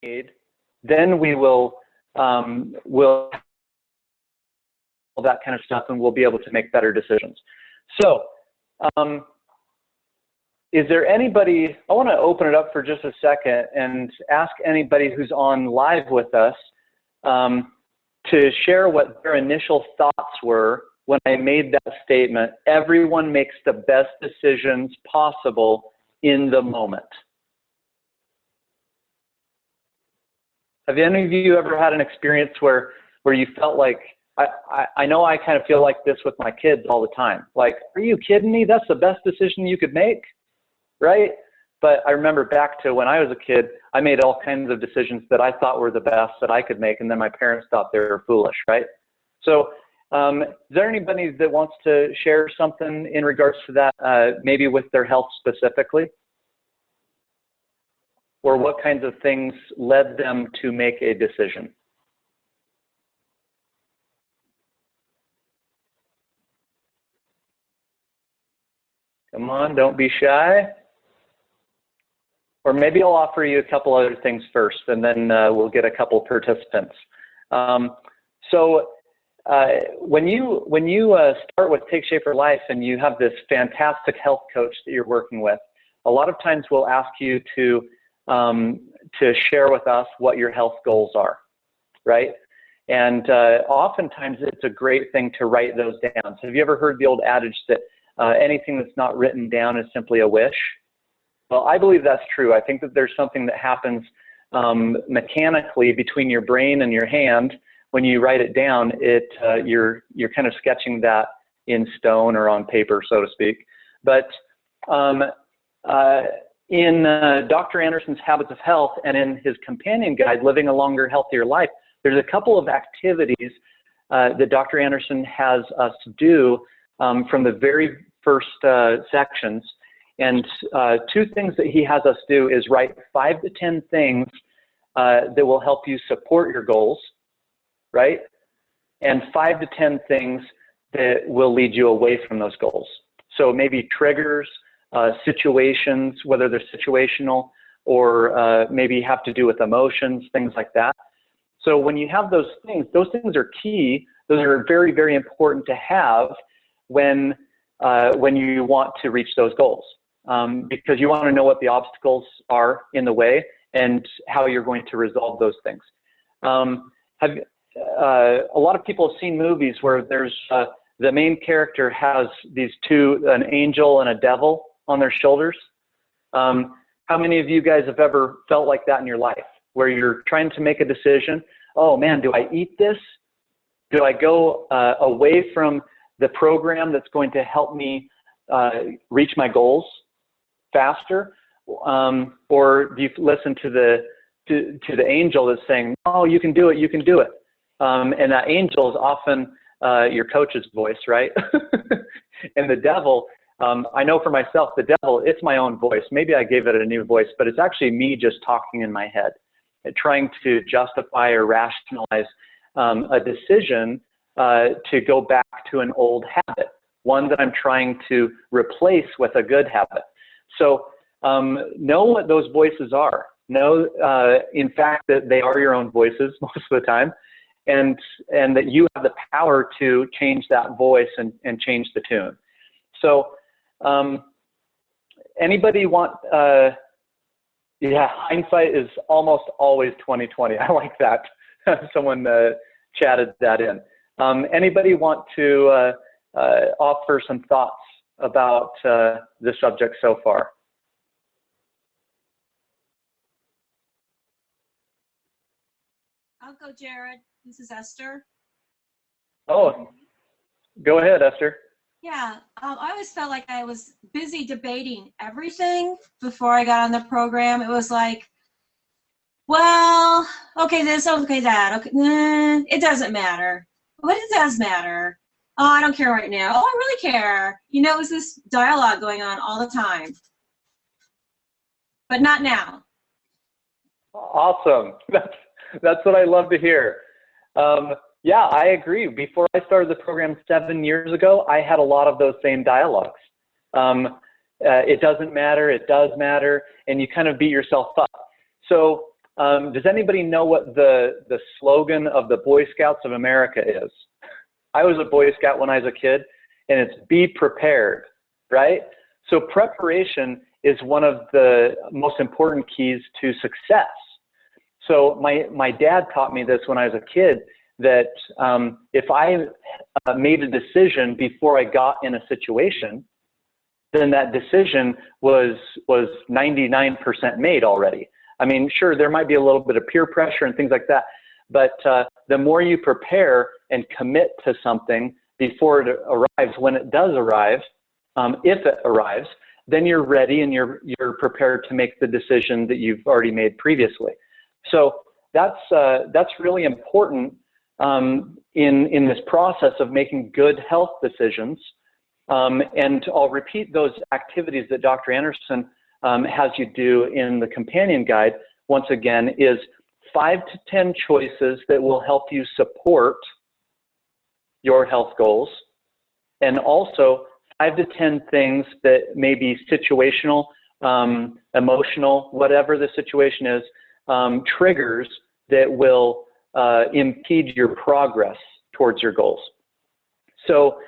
need, then we'll all that kind of stuff, and we'll be able to make better decisions. So is there anybody, I want to open it up for just a second and ask anybody who's on live with us to share what their initial thoughts were when I made that statement: everyone makes the best decisions possible in the moment. Have any of you ever had an experience where you felt like, I know I kind of feel like this with my kids all the time. Like, are you kidding me? That's the best decision you could make, right? But I remember back to when I was a kid, I made all kinds of decisions that I thought were the best that I could make, and then my parents thought they were foolish, right? So is there anybody that wants to share something in regards to that, maybe with their health specifically? Or what kinds of things led them to make a decision? Come on, don't be shy. Or maybe I'll offer you a couple other things first, and then we'll get a couple participants. When you start with Take Shape for Life and you have this fantastic health coach that you're working with, a lot of times we'll ask you to share with us what your health goals are, right? And oftentimes it's a great thing to write those down. So have you ever heard the old adage that anything that's not written down is simply a wish? Well, I believe that's true. I think that there's something that happens mechanically between your brain and your hand. When you write it down, you're kind of sketching that in stone or on paper, so to speak. But in Dr. Anderson's Habits of Health and in his companion guide, Living a Longer, Healthier Life, there's a couple of activities that Dr. Anderson has us do from the very first sections. And two things that he has us do is write 5 to 10 things that will help you support your goals, right? And 5 to 10 things that will lead you away from those goals. So maybe triggers, situations, whether they're situational or maybe have to do with emotions, things like that. So when you have those things are key. Those are very, very important to have when you want to reach those goals. Because you want to know what the obstacles are in the way and how you're going to resolve those things. A lot of people have seen movies where there's the main character has these two, an angel and a devil on their shoulders. How many of you guys have ever felt like that in your life, where you're trying to make a decision? Oh man, do I eat this? Do I go away from the program that's going to help me reach my goals faster, or do you listen to the angel that's saying, "Oh, you can do it, you can do it," and that angel is often your coach's voice, right? And the devil, I know for myself, the devil, it's my own voice. Maybe I gave it a new voice, but it's actually me just talking in my head, trying to justify or rationalize a decision to go back to an old habit, one that I'm trying to replace with a good habit. So know what those voices are. Know, in fact, that they are your own voices most of the time, and that you have the power to change that voice and change the tune. So anybody want, yeah, hindsight is almost always 20/20. I like that. Someone chatted that in. Anybody want to offer some thoughts about the subject so far? I'll go, Jared. This is Esther. Oh, go ahead, Esther. Yeah, I always felt like I was busy debating everything before I got on the program. It was like, well, okay, this, okay, that, okay, it doesn't matter. But it does matter. Oh, I don't care right now. Oh, I really care. You know, it was this dialogue going on all the time. But not now. Awesome. That's what I love to hear. Yeah, I agree. Before I started the program 7 years ago, I had a lot of those same dialogues. It doesn't matter, it does matter, and you kind of beat yourself up. So Does anybody know what the slogan of the Boy Scouts of America is? I was a Boy Scout when I was a kid, and it's be prepared, right? So preparation is one of the most important keys to success. So my dad taught me this when I was a kid, that if I made a decision before I got in a situation, then that decision was 99% made already. I mean, sure, there might be a little bit of peer pressure and things like that, but the more you prepare and commit to something before it arrives, when it does arrive, if it arrives, then you're ready and you're prepared to make the decision that you've already made previously. So that's really important in this process of making good health decisions. And I'll repeat those activities that Dr. Anderson has you do in the companion guide. Once again, is 5 to 10 choices that will help you support your health goals, and also 5 to 10 things that may be situational, emotional, whatever the situation is, triggers that will impede your progress towards your goals. So,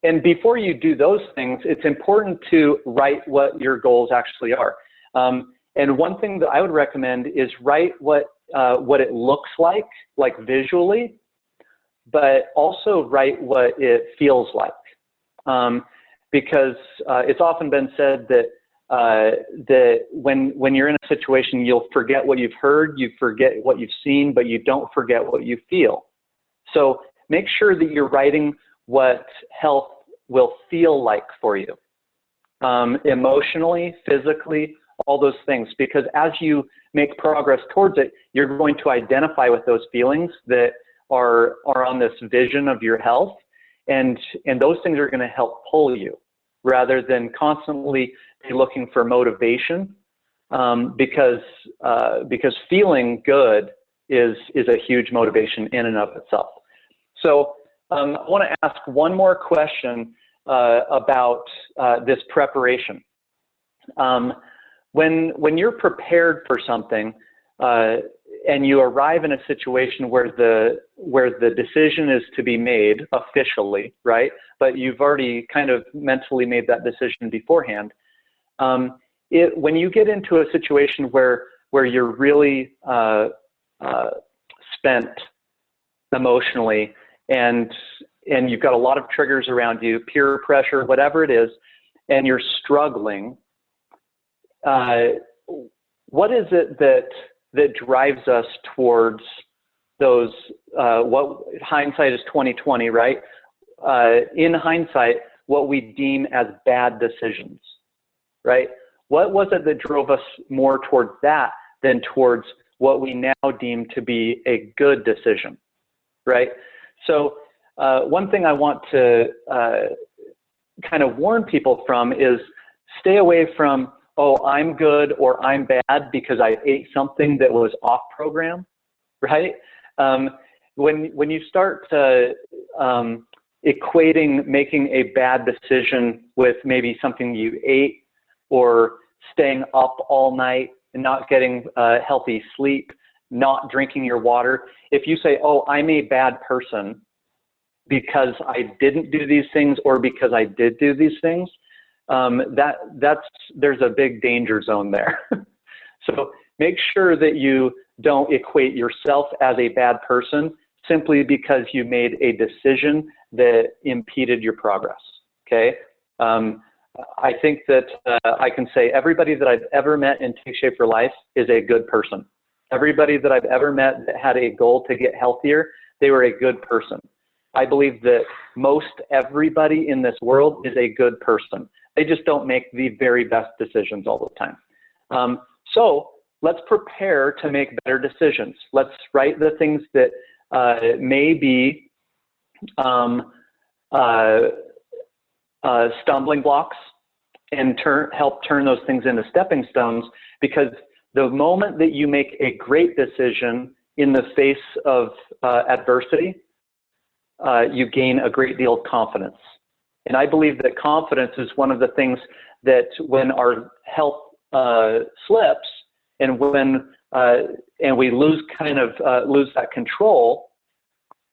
and before you do those things, it's important to write what your goals actually are. And one thing that I would recommend is write what it looks like visually, but also write what it feels like. Because it's often been said that when you're in a situation, you'll forget what you've heard, you forget what you've seen, but you don't forget what you feel. So make sure that you're writing what health will feel like for you, emotionally, physically, all those things, because as you make progress towards it, you're going to identify with those feelings that are on this vision of your health, and those things are going to help pull you rather than constantly be looking for motivation, because feeling good is a huge motivation in and of itself. So I want to ask one more question about this preparation. When you're prepared for something and you arrive in a situation where the decision is to be made officially, right? But you've already kind of mentally made that decision beforehand. When you get into a situation where you're really spent emotionally and you've got a lot of triggers around you, peer pressure, whatever it is, and you're struggling, what is it that drives us towards those, what hindsight is 20/20, right? In hindsight, what we deem as bad decisions, right? What was it that drove us more towards that than towards what we now deem to be a good decision, right? So one thing I want to kind of warn people from is stay away from, oh, I'm good or I'm bad because I ate something that was off program, right? When you start equating making a bad decision with maybe something you ate or staying up all night and not getting healthy sleep, not drinking your water, if you say, oh, I'm a bad person because I didn't do these things or because I did do these things, there's a big danger zone there. So make sure that you don't equate yourself as a bad person simply because you made a decision that impeded your progress, okay? I think that I can say everybody that I've ever met in Take Shape for Life is a good person. Everybody that I've ever met that had a goal to get healthier, they were a good person. I believe that most everybody in this world is a good person. They just don't make the very best decisions all the time. So let's prepare to make better decisions. Let's write the things that may be stumbling blocks and help turn those things into stepping stones, because the moment that you make a great decision in the face of adversity, you gain a great deal of confidence. And I believe that confidence is one of the things that when our health slips and when and we lose lose that control,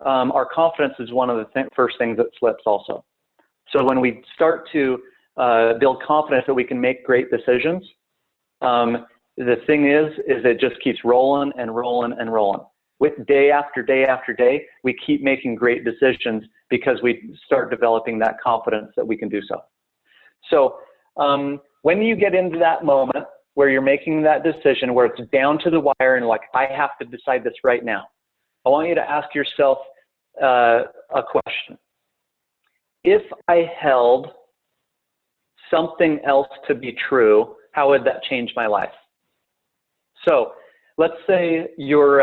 our confidence is one of the first things that slips also. So when we start to build confidence that we can make great decisions, the thing is it just keeps rolling and rolling and rolling. With day after day after day, we keep making great decisions because we start developing that confidence that we can do so. So when you get into that moment where you're making that decision, where it's down to the wire and like, I have to decide this right now, I want you to ask yourself a question. If I held something else to be true, how would that change my life? So let's say you're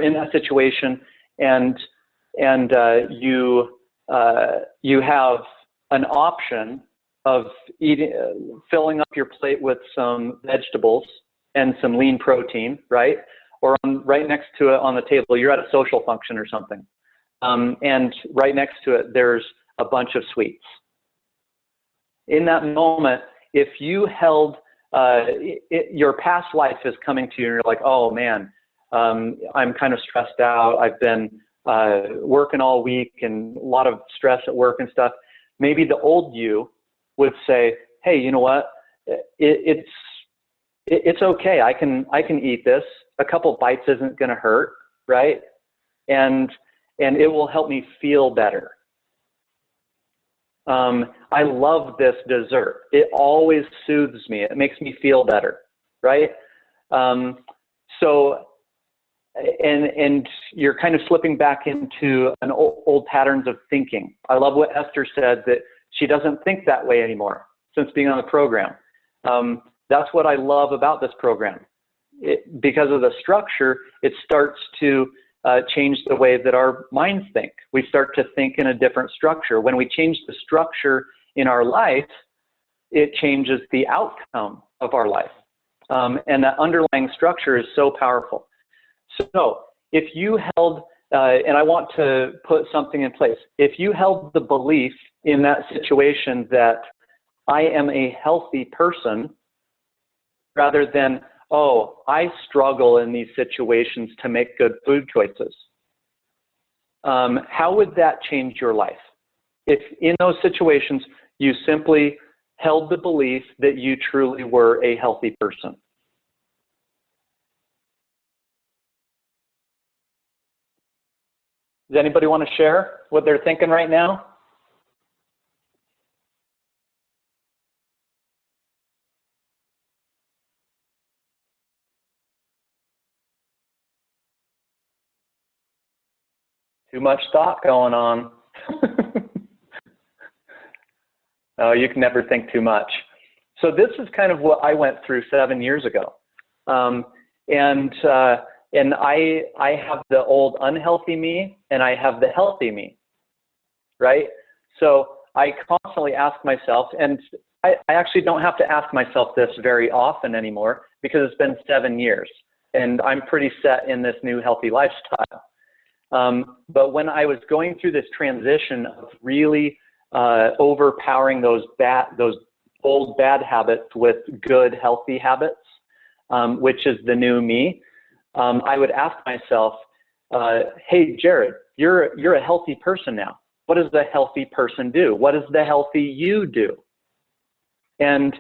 in that situation and you have an option of filling up your plate with some vegetables and some lean protein, right? Or right next to it on the table, you're at a social function or something, and right next to it there's a bunch of sweets. In that moment, if you held your past life is coming to you and you're like, oh man, I'm kind of stressed out. I've been working all week and a lot of stress at work and stuff. Maybe the old you would say, hey, you know what? It's okay. I can eat this. A couple bites isn't going to hurt, right? And it will help me feel better. I love this dessert. It always soothes me. It makes me feel better, right? So, and you're kind of slipping back into an old patterns of thinking. I love what Esther said, that she doesn't think that way anymore since being on the program. That's what I love about this program. Because of the structure, it starts to change the way that our minds think. We start to think in a different structure. When we change the structure in our life, it changes the outcome of our life. And that underlying structure is so powerful. So if you held, and I want to put something in place, if you held the belief in that situation that I am a healthy person, rather than, oh, I struggle in these situations to make good food choices, how would that change your life? If in those situations you simply held the belief that you truly were a healthy person. Does anybody want to share what they're thinking right now? Too much thought going on. Oh, you can never think too much. So this is kind of what I went through 7 years ago. And I have the old unhealthy me and I have the healthy me, right? So I constantly ask myself, and I actually don't have to ask myself this very often anymore because it's been 7 years and I'm pretty set in this new healthy lifestyle. But when I was going through this transition of really overpowering those old bad habits with good healthy habits, which is the new me, I would ask myself, hey, Jared, you're a healthy person now. What does the healthy person do? What does the healthy you do? And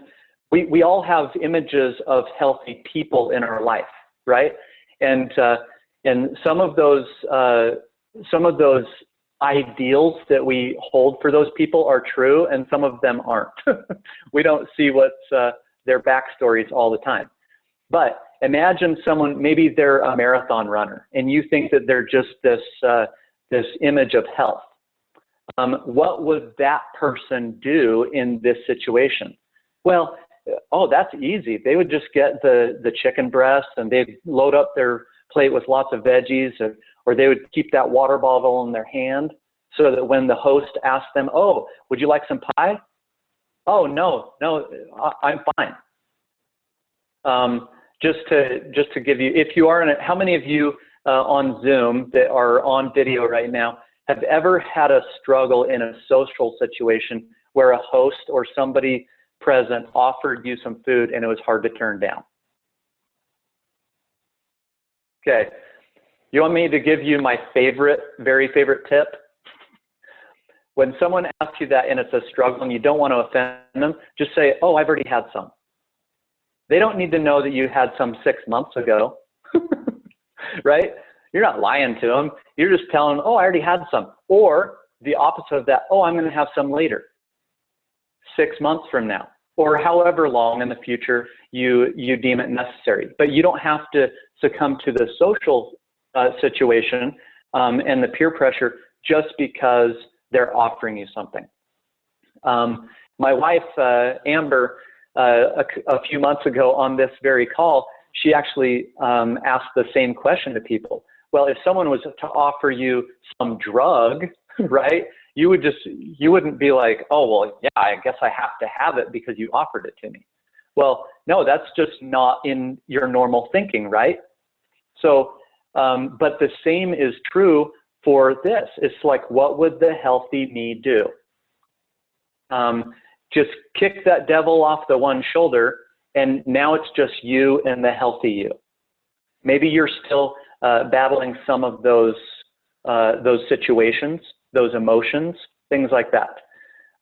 we all have images of healthy people in our life, right? And some of those ideals that we hold for those people are true, and some of them aren't. We don't see what's their backstories all the time. But imagine someone, maybe they're a marathon runner, and you think that they're just this image of health. What would that person do in this situation? Well, oh, that's easy. They would just get the chicken breast and they'd load up their plate with lots of veggies, or they would keep that water bottle in their hand so that when the host asked them, oh, would you like some pie? Oh, no, I'm fine. Just to give you, if you are in it, how many of you on Zoom that are on video right now have ever had a struggle in a social situation where a host or somebody present offered you some food and it was hard to turn down? Okay. You want me to give you my very favorite tip? When someone asks you that and it's a struggle and you don't want to offend them, just say, oh, I've already had some. They don't need to know that you had some 6 months ago, right? You're not lying to them. You're just telling them, oh, I already had some. Or the opposite of that, oh, I'm going to have some later, 6 months from now, or however long in the future you deem it necessary. But you don't have to succumb to the social situation and the peer pressure just because they're offering you something. My wife, Amber, a few months ago on this very call, she actually asked the same question to people. Well, if someone was to offer you some drug, right, you wouldn't be like, oh, well, yeah, I guess I have to have it because you offered it to me. Well, no, that's just not in your normal thinking, right? So, but the same is true for this. It's like, what would the healthy me do? Just kick that devil off the one shoulder, and now it's just you and the healthy you. Maybe you're still battling some of those situations, those emotions, things like that.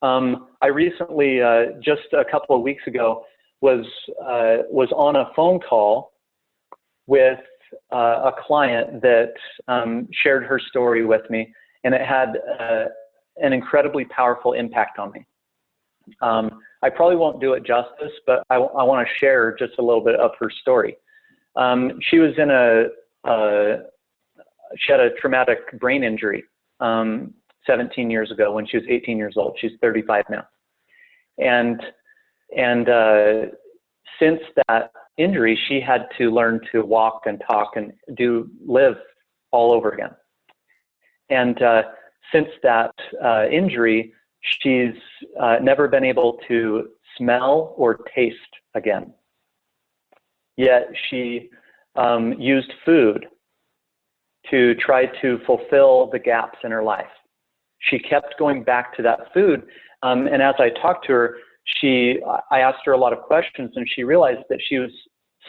I recently, just a couple of weeks ago, was on a phone call with a client that shared her story with me, and it had an incredibly powerful impact on me. I probably won't do it justice, but I want to share just a little bit of her story. She was in she had a traumatic brain injury 17 years ago when she was 18 years old. She's 35 now. And since that injury, she had to learn to walk and talk and live all over again. And since that injury, she's never been able to smell or taste again. Yet she used food to try to fulfill the gaps in her life. She kept going back to that food. And as I talked to her, I asked her a lot of questions, and she realized that she was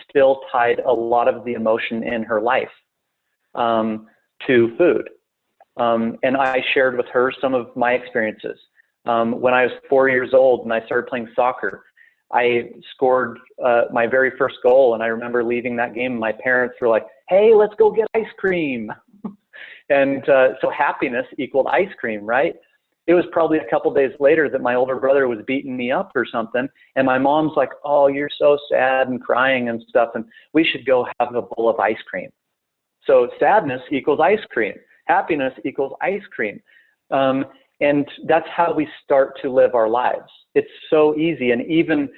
still tied a lot of the emotion in her life to food. And I shared with her some of my experiences. When I was 4 years old and I started playing soccer, I scored my very first goal, and I remember leaving that game, and my parents were like, hey, let's go get ice cream. And so happiness equaled ice cream, right? It was probably a couple days later that my older brother was beating me up or something, and my mom's like, oh, you're so sad and crying and stuff, and we should go have a bowl of ice cream. So sadness equals ice cream. Happiness equals ice cream. And that's how we start to live our lives. It's so easy. And even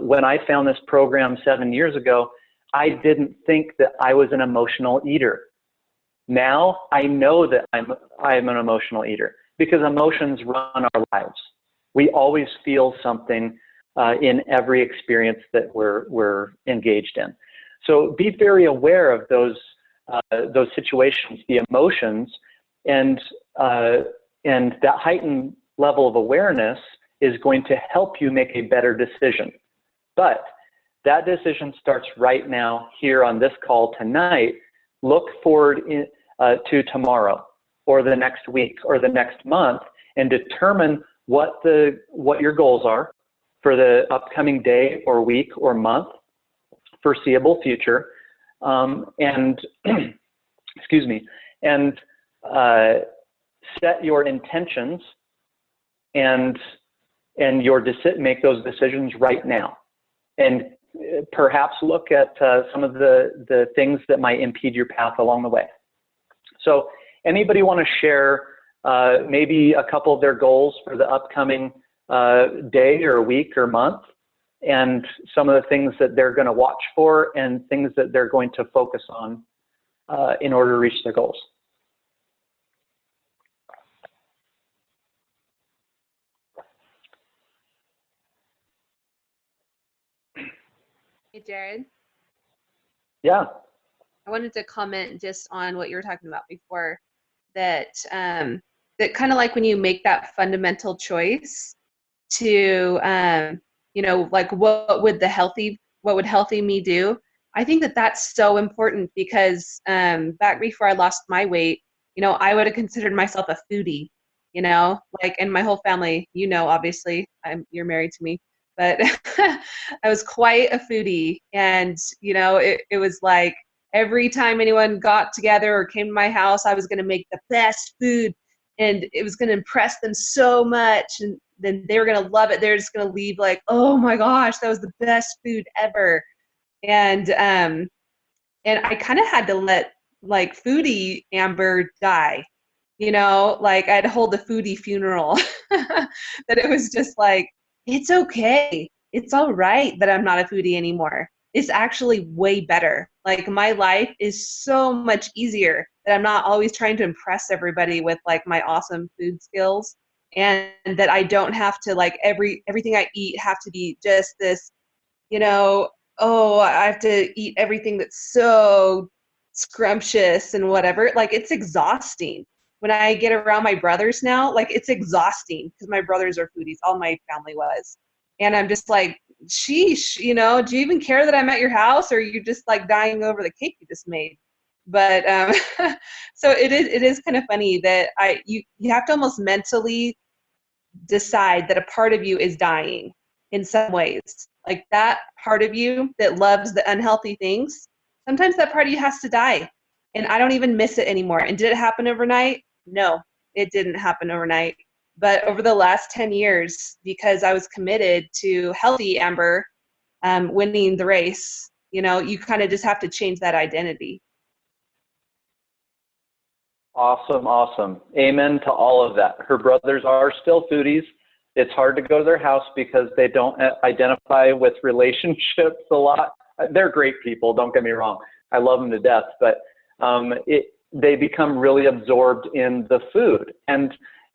when I found this program 7 years ago, I didn't think that I was an emotional eater. Now I know that I'm an emotional eater because emotions run our lives. We always feel something in every experience that we're engaged in. So be very aware of those situations, the emotions, and that heightened level of awareness is going to help you make a better decision. But that decision starts right now here on this call tonight. Look forward to tomorrow or the next week or the next month and determine what your goals are for the upcoming day or week or month, foreseeable future, and excuse me, and set your intentions and make those decisions right now, and perhaps look at some of the things that might impede your path along the way. So anybody want to share maybe a couple of their goals for the upcoming day or week or month, and some of the things that they're going to watch for and things that they're going to focus on in order to reach their goals? Hey, Jared. Yeah. I wanted to comment just on what you were talking about before, that that kind of like when you make that fundamental choice to, like what would healthy me do? I think that that's so important because back before I lost my weight, you know, I would have considered myself a foodie, you know, like, and my whole family, you know, obviously you're married to me, but I was quite a foodie. And, you know, it was like every time anyone got together or came to my house, I was going to make the best food and it was going to impress them so much. And then they were going to love it. They're just going to leave like, oh my gosh, that was the best food ever. And I kind of had to let like foodie Amber die, you know, like I'd hold a foodie funeral. That it was just like, it's okay, it's all right that I'm not a foodie anymore. It's actually way better. Like my life is so much easier that I'm not always trying to impress everybody with like my awesome food skills, and that I don't have to like everything I eat have to be just this, you know, oh, I have to eat everything that's so scrumptious and whatever. Like it's exhausting. When I get around my brothers now, like it's exhausting because my brothers are foodies. All my family was. And I'm just like, sheesh, you know, do you even care that I'm at your house, or are you just like dying over the cake you just made? But so it is kind of funny that you have to almost mentally decide that a part of you is dying in some ways. Like that part of you that loves the unhealthy things, sometimes that part of you has to die. And I don't even miss it anymore. And did it happen overnight? No, it didn't happen overnight. But over the last 10 years, because I was committed to healthy Amber winning the race, you know, you kind of just have to change that identity. Awesome, awesome. Amen to all of that. Her brothers are still foodies. It's hard to go to their house because they don't identify with relationships a lot. They're great people, don't get me wrong. I love them to death, but they become really absorbed in the food. And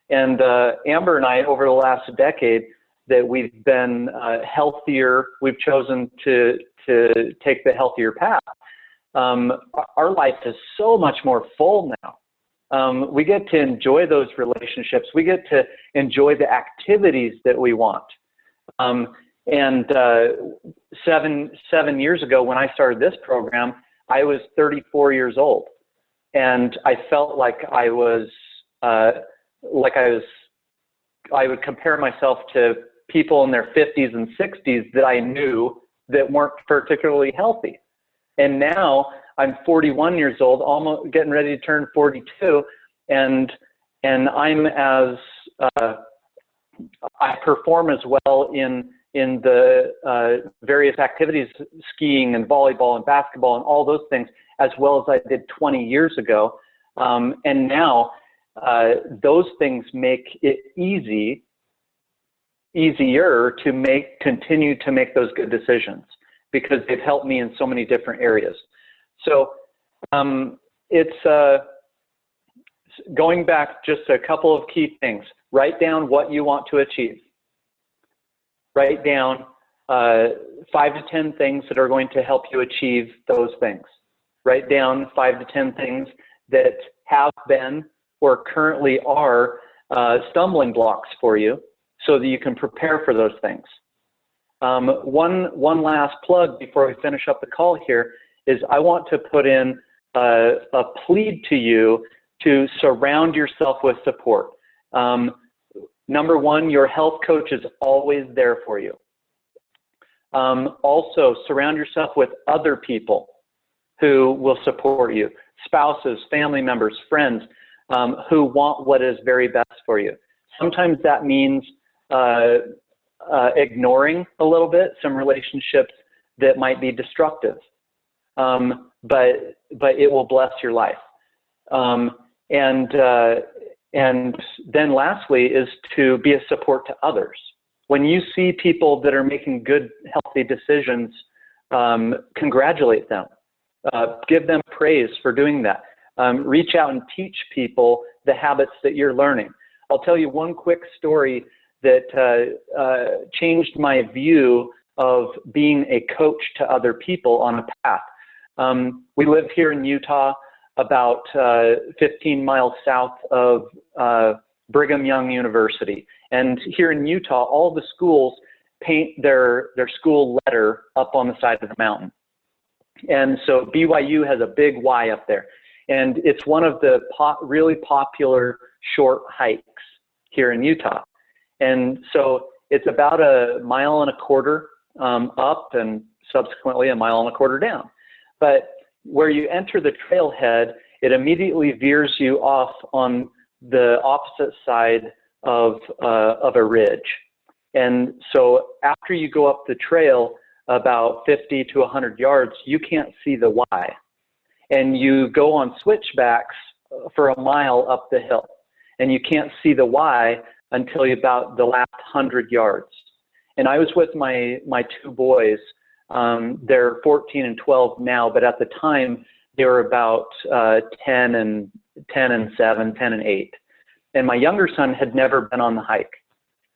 Amber and I, over the last decade, that we've been healthier, we've chosen to take the healthier path. Our life is so much more full now. We get to enjoy those relationships. We get to enjoy the activities that we want. And 7 years ago, when I started this program, I was 34 years old, and I felt like I would compare myself to people in their 50s and 60s that I knew that weren't particularly healthy. And now I'm 41 years old, almost getting ready to turn 42, and I'm I perform as well in the various activities, skiing and volleyball and basketball and all those things, as well as I did 20 years ago. And now those things make it easier to continue to make those good decisions, because they've helped me in so many different areas. So it's going back just a couple of key things. Write down what you want to achieve. Write down 5 to 10 things that are going to help you achieve those things. Write down 5 to 10 things that have been or currently are stumbling blocks for you, so that you can prepare for those things. One last plug before we finish up the call here is I want to put in a plea to you to surround yourself with support. Number one, your health coach is always there for you. Also, surround yourself with other people who will support you, spouses, family members, friends, who want what is very best for you. Sometimes that means ignoring a little bit some relationships that might be destructive, but it will bless your life. And then lastly is to be a support to others. When you see people that are making good, healthy decisions, congratulate them. Give them praise for doing that. Reach out and teach people the habits that you're learning. I'll tell you one quick story that changed my view of being a coach to other people on a path. We live here in Utah, about 15 miles south of Brigham Young University. And here in Utah, all the schools paint their school letter up on the side of the mountain. And so BYU has a big Y up there. And it's one of the really popular short hikes here in Utah. And so it's about 1.25 miles up and subsequently 1.25 miles down. But where you enter the trailhead, it immediately veers you off on the opposite side of a ridge. And so after you go up the trail about 50 to 100 yards, you can't see the Y. And you go on switchbacks for 1 mile up the hill. And you can't see the Y until about the last 100 yards. And I was with my 2 boys. They're 14 and 12 now, but at the time they were about 10 and 7, 10 and 8. And my younger son had never been on the hike.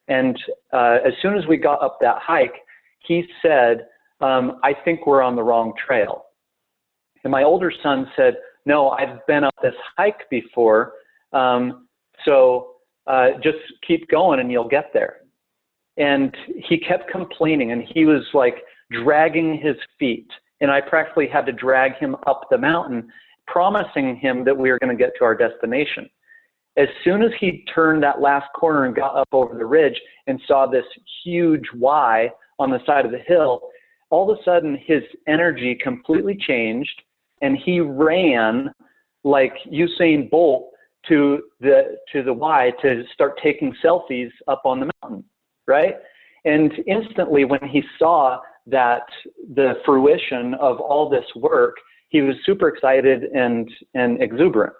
And as soon as we got up that hike, he said, I think we're on the wrong trail. And my older son said, no, I've been up this hike before, so just keep going and you'll get there. And he kept complaining, and he was like dragging his feet, and I practically had to drag him up the mountain, promising him that we were going to get to our destination. As soon as he turned that last corner and got up over the ridge and saw this huge Y on the side of the hill, all of a sudden his energy completely changed, and he ran like Usain Bolt to the Y to start taking selfies up on the mountain, right? And instantly when he saw that the fruition of all this work, he was super excited and exuberant.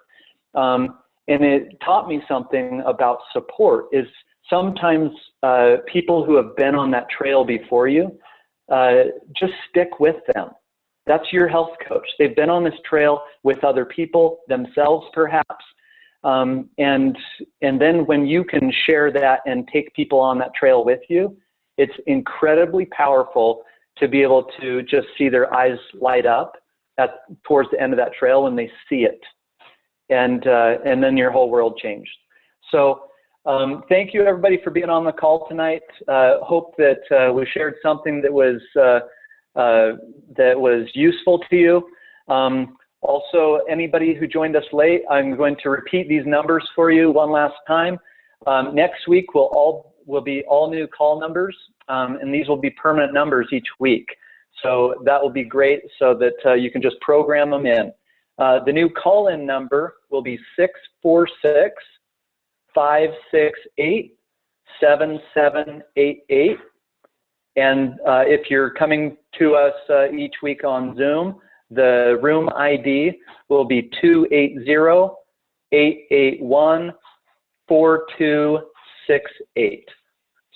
And it taught me something about support. Is sometimes people who have been on that trail before you, just stick with them. That's your health coach. They've been on this trail with other people, themselves perhaps. And then when you can share that and take people on that trail with you, it's incredibly powerful to be able to just see their eyes light up towards the end of that trail when they see it. And then your whole world changed. So thank you everybody for being on the call tonight. Hope that we shared something that was useful to you. Also, anybody who joined us late, I'm going to repeat these numbers for you one last time. Next week will be all new call numbers, and these will be permanent numbers each week. So that will be great, so that you can just program them in. The new call-in number will be 646-568-7788. And if you're coming to us each week on Zoom, the room ID will be 280-881-4268.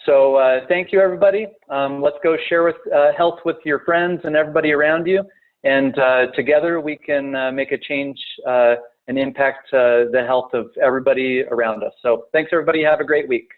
So thank you, everybody. Let's go share health with your friends and everybody around you. And together we can make a change and impact the health of everybody around us. So thanks, everybody. Have a great week.